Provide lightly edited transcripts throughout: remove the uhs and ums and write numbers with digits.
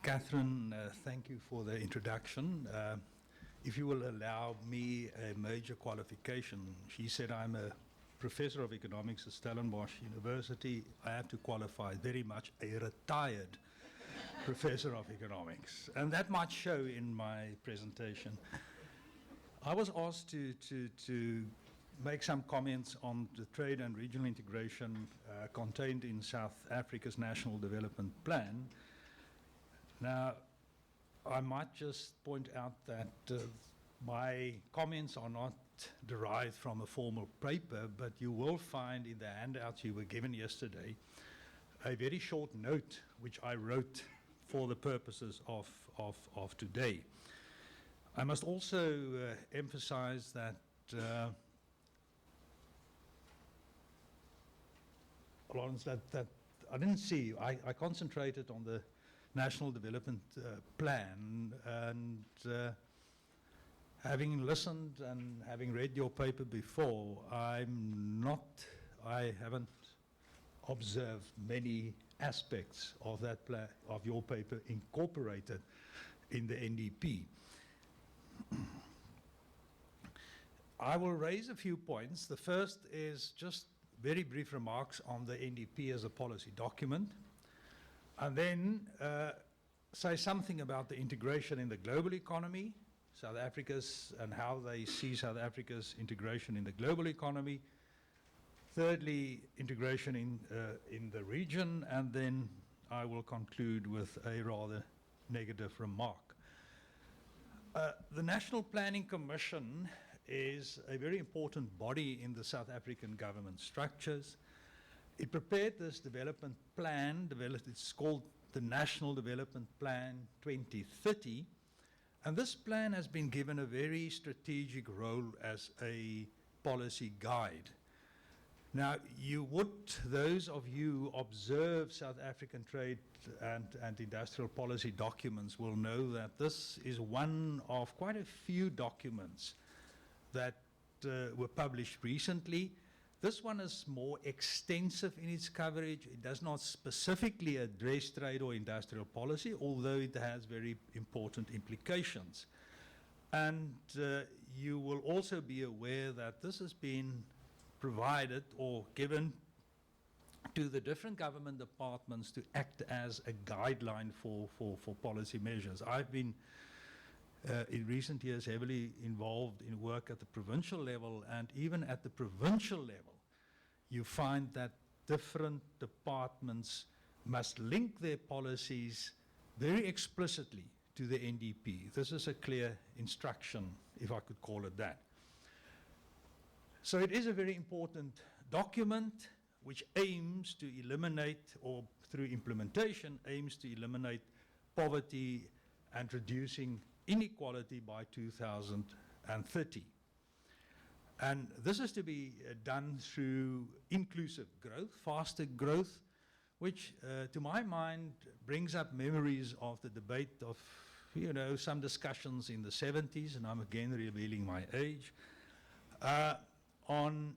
Catherine, thank you for the introduction. If you will allow me a major qualification, she said I'm a professor of economics at Stellenbosch University. I have to qualify very much a retired professor of economics, and that might show in my presentation. I was asked to make some comments on the trade and regional integration contained in South Africa's National Development Plan. Now, I might just point out that my comments are not derived from a formal paper, but you will find in the handouts you were given yesterday a very short note which I wrote for the purposes of today. I must also emphasize that Lawrence, that I didn't see. I concentrated on the National Development Plan, and having listened and having read your paper before, I haven't observed many aspects of that plan, of your paper, incorporated in the NDP. I will raise a few points. The first is just very brief remarks on the NDP as a policy document, and then say something about the integration in the global economy, South Africa's, and how they see South Africa's integration in the global economy. Thirdly, integration in the region, and then I will conclude with a rather negative remark. The National Planning Commission is a very important body in the South African government structures. It prepared this development plan, it's called the National Development Plan 2030, and this plan has been given a very strategic role as a policy guide. Now, those of you who observe South African trade and industrial policy documents will know that this is one of quite a few documents that were published recently. This one is more extensive in its coverage. It does not specifically address trade or industrial policy, although it has very important implications. And you will also be aware that this has been provided or given to the different government departments to act as a guideline for policy measures. I've been in recent years heavily involved in work at the provincial level, and even at the provincial level you find that different departments must link their policies very explicitly to the NDP. This is a clear instruction, if I could call it that. So it is a very important document which aims to eliminate, or through implementation aims to eliminate, poverty and reducing inequality by 2030. And this is to be done through inclusive growth, faster growth, which to my mind brings up memories of the debate of, some discussions in the 70s, and I'm again revealing my age, on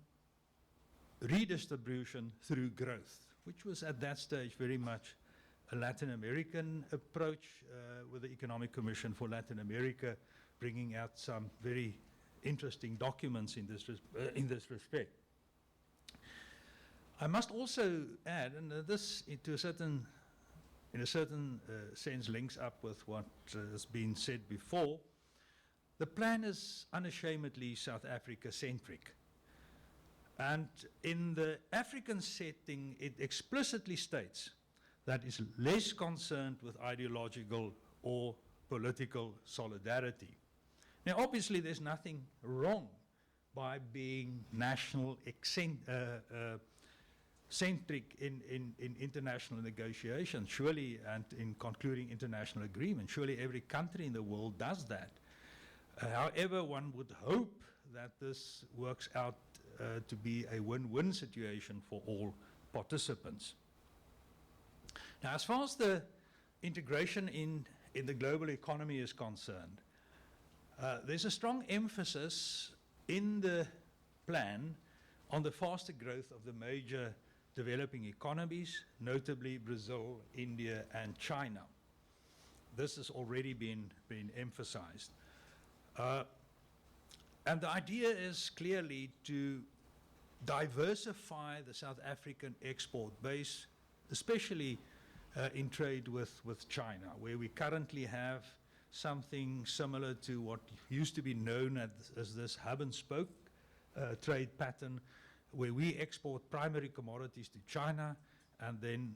redistribution through growth, which was at that stage very much a Latin American approach, with the Economic Commission for Latin America bringing out some very interesting documents in this respect. I must also add, and this in a certain sense links up with what has been said before, the plan is unashamedly South Africa-centric. And in the African setting, it explicitly states that it's less concerned with ideological or political solidarity. Now, obviously, there's nothing wrong by being national centric in international negotiations, surely, and in concluding international agreements. Surely every country in the world does that. However, one would hope that this works out to be a win-win situation for all participants. Now, as far as the integration in the global economy is concerned, there's a strong emphasis in the plan on the faster growth of the major developing economies, notably Brazil, India, and China. this has already been emphasized. And the idea is clearly to diversify the South African export base, especially in trade with China, where we currently have something similar to what used to be known as this hub-and-spoke trade pattern, where we export primary commodities to China and then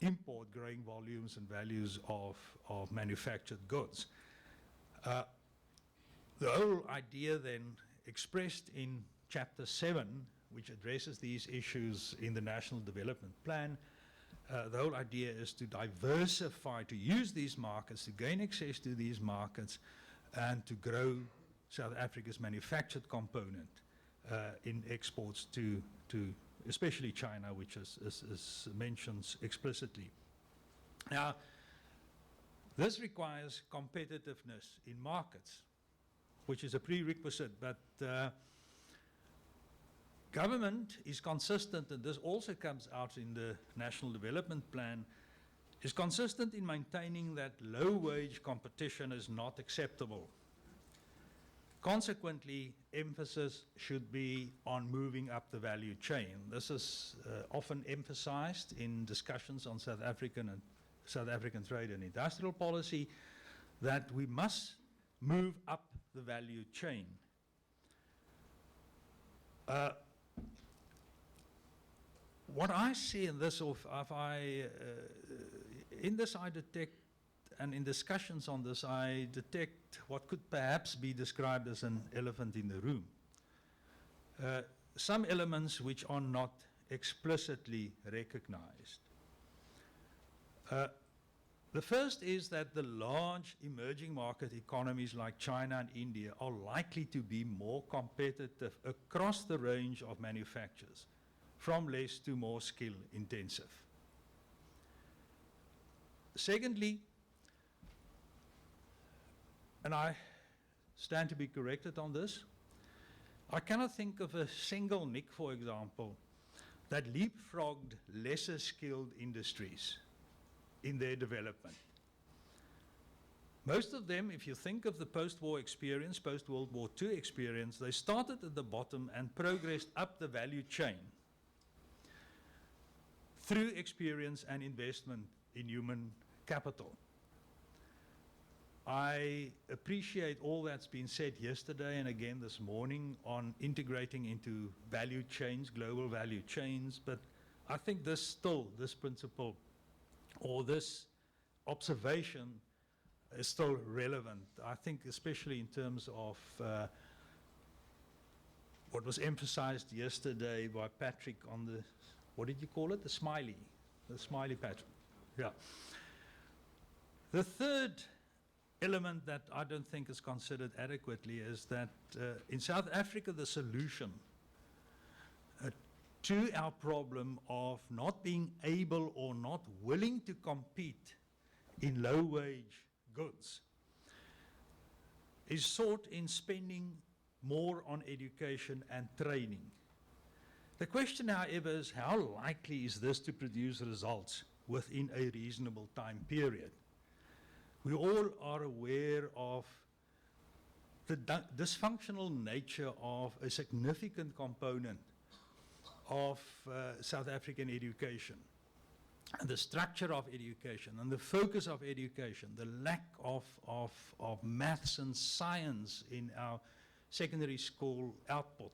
import growing volumes and values of manufactured goods. The whole idea then expressed in Chapter 7, which addresses these issues in the National Development Plan, the whole idea is to diversify, to use these markets, to gain access to these markets, and to grow South Africa's manufactured component in exports to especially China, which is mentioned explicitly. Now, this requires competitiveness in markets, which is a prerequisite, but government is consistent, and this also comes out in the National Development Plan, is consistent in maintaining that low-wage competition is not acceptable. Consequently, emphasis should be on moving up the value chain. This is often emphasized in discussions on South African trade and industrial policy, that we must move up the value chain. What I see in this, in this I detect, and in discussions on this, I detect what could perhaps be described as an elephant in the room. Some elements which are not explicitly recognized. The first is that the large emerging market economies like China and India are likely to be more competitive across the range of manufacturers, from less to more skill intensive. Secondly, and I stand to be corrected on this, I cannot think of a single NIC, for example, that leapfrogged lesser skilled industries in their development. Most of them, if you think of the post-war experience, post-World War II experience, they started at the bottom and progressed up the value chain through experience and investment in human capital. I appreciate all that's been said yesterday and again this morning on integrating into value chains, global value chains, but I think this principle or this observation is still relevant. I think especially in terms of what was emphasized yesterday by Patrick on the, what did you call it? The smiley pattern. Yeah. The third element that I don't think is considered adequately is that in South Africa, the solution to our problem of not being able or not willing to compete in low-wage goods is sought in spending more on education and training. The question, however, is how likely is this to produce results within a reasonable time period? We all are aware of the dysfunctional nature of a significant component of South African education, and the structure of education, and the focus of education, the lack of maths and science in our secondary school output.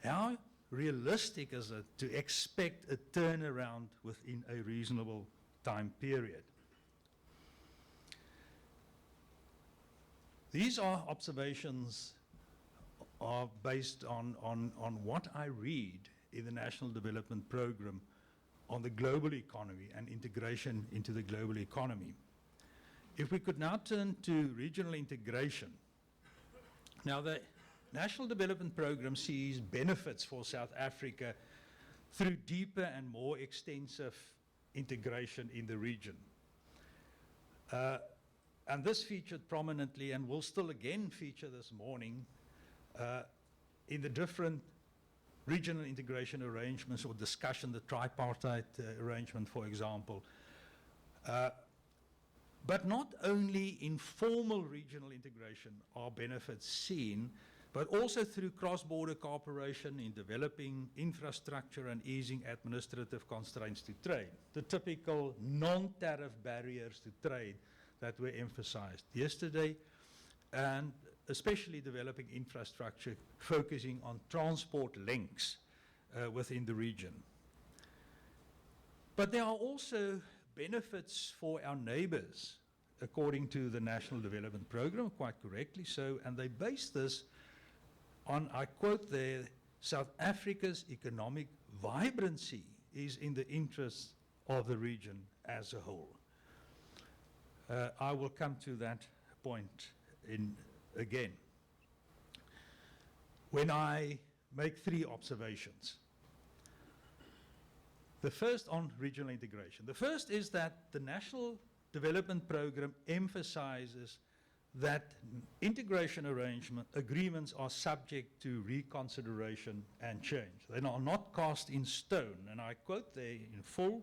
How realistic is it to expect a turnaround within a reasonable time period? These are observations are based on what I read in the National Development Program on the global economy and integration into the global economy. If we could now turn to regional integration. Now, the National Development Program sees benefits for South Africa through deeper and more extensive integration in the region. And this featured prominently and will still again feature this morning in the different regional integration arrangements or discussion, the tripartite arrangement, for example. But not only in formal regional integration are benefits seen, but also through cross-border cooperation in developing infrastructure and easing administrative constraints to trade, the typical non-tariff barriers to trade that were emphasized yesterday, and especially developing infrastructure focusing on transport links within the region. But there are also benefits for our neighbors, according to the National Development Programme, quite correctly so, and they base this on, I quote there, South Africa's economic vibrancy is in the interest of the region as a whole. I will come to that point again. When I make three observations. The first on regional integration. The first is that the National Development Programme emphasizes that integration agreements are subject to reconsideration and change. They are not cast in stone, and I quote there in full,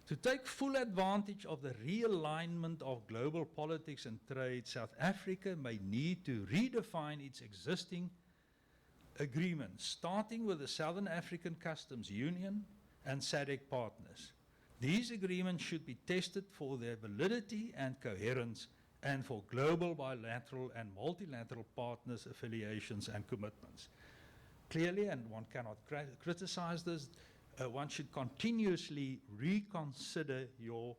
to take full advantage of the realignment of global politics and trade, South Africa may need to redefine its existing agreements, starting with the Southern African Customs Union and SADC partners. These agreements should be tested for their validity and coherence and for global bilateral and multilateral partners, affiliations and commitments. Clearly, and one cannot criticize this, one should continuously reconsider your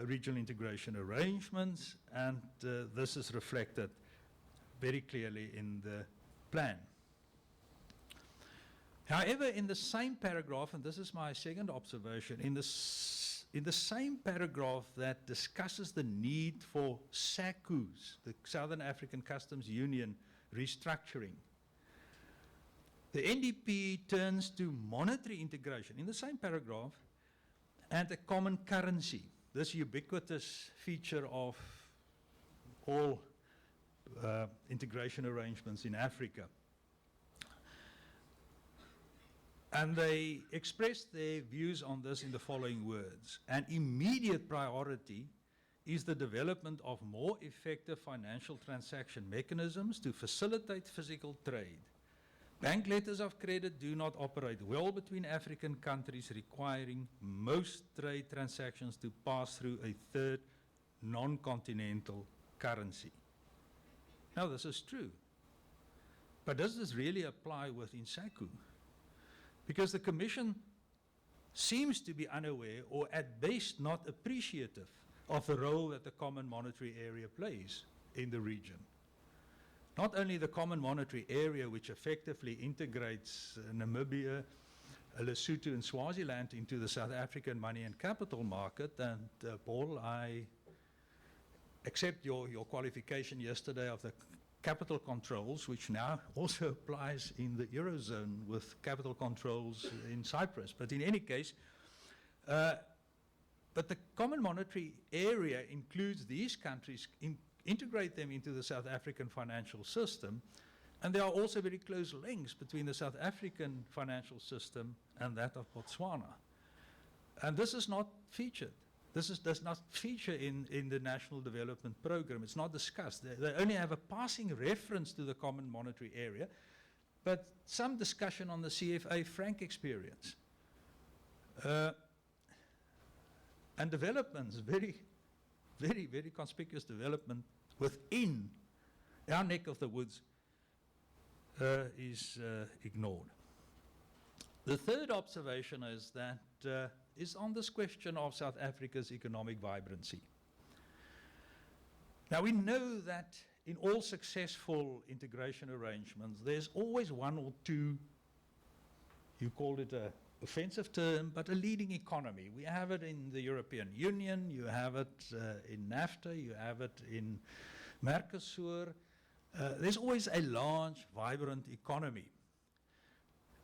regional integration arrangements, and this is reflected very clearly in the plan. However, in the same paragraph, and this is my second observation, in the same paragraph that discusses the need for SACUs, the Southern African Customs Union restructuring, the NDP turns to monetary integration in the same paragraph and a common currency, this ubiquitous feature of all integration arrangements in Africa. And they expressed their views on this in the following words. An immediate priority is the development of more effective financial transaction mechanisms to facilitate physical trade. Bank letters of credit do not operate well between African countries, requiring most trade transactions to pass through a third non-continental currency. Now, this is true. But does this really apply within SACU? Because the Commission seems to be unaware, or at best not appreciative, of the role that the Common Monetary Area plays in the region. Not only the Common Monetary Area, which effectively integrates Namibia, Lesotho and Swaziland into the South African money and capital market, and Paul, I accept your qualification yesterday of the capital controls, which now also applies in the Eurozone with capital controls in Cyprus. But in any case, but the Common Monetary Area includes these countries, integrate them into the South African financial system, and there are also very close links between the South African financial system and that of Botswana. And this is not featured. This does not feature in the National Development Programme. It's not discussed. They only have a passing reference to the Common Monetary Area, but some discussion on the CFA franc experience. And developments, very, very, very conspicuous development within our neck of the woods is ignored. The third observation is that is on this question of South Africa's economic vibrancy. Now, we know that in all successful integration arrangements, there's always one or two, you called it a offensive term, but a leading economy. We have it in the European Union, you have it in NAFTA, you have it in Mercosur. There's always a large, vibrant economy.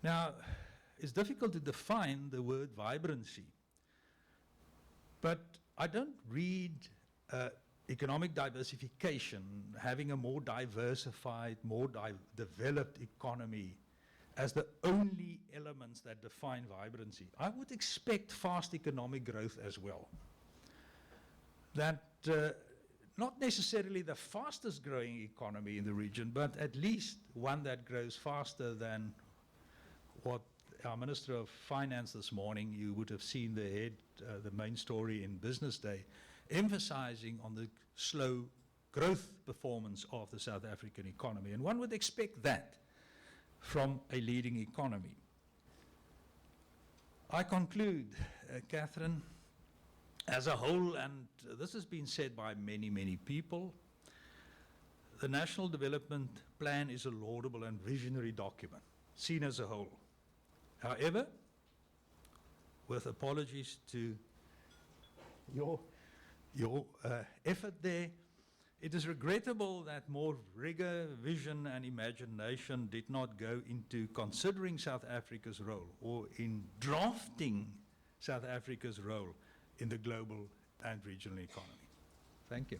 Now, it's difficult to define the word vibrancy, but I don't read economic diversification, having a more diversified, more developed economy, as the only elements that define vibrancy. I would expect fast economic growth as well. that not necessarily the fastest growing economy in the region, but at least one that grows faster than what our Minister of Finance this morning, you would have seen the main story in Business Day, emphasizing on the slow growth performance of the South African economy. And one would expect that from a leading economy. I conclude, Catherine, as a whole, and this has been said by many, many people, the National Development Plan is a laudable and visionary document, seen as a whole. However, with apologies to your effort there, it is regrettable that more rigor, vision, and imagination did not go into considering South Africa's role or in drafting South Africa's role in the global and regional economy. Thank you.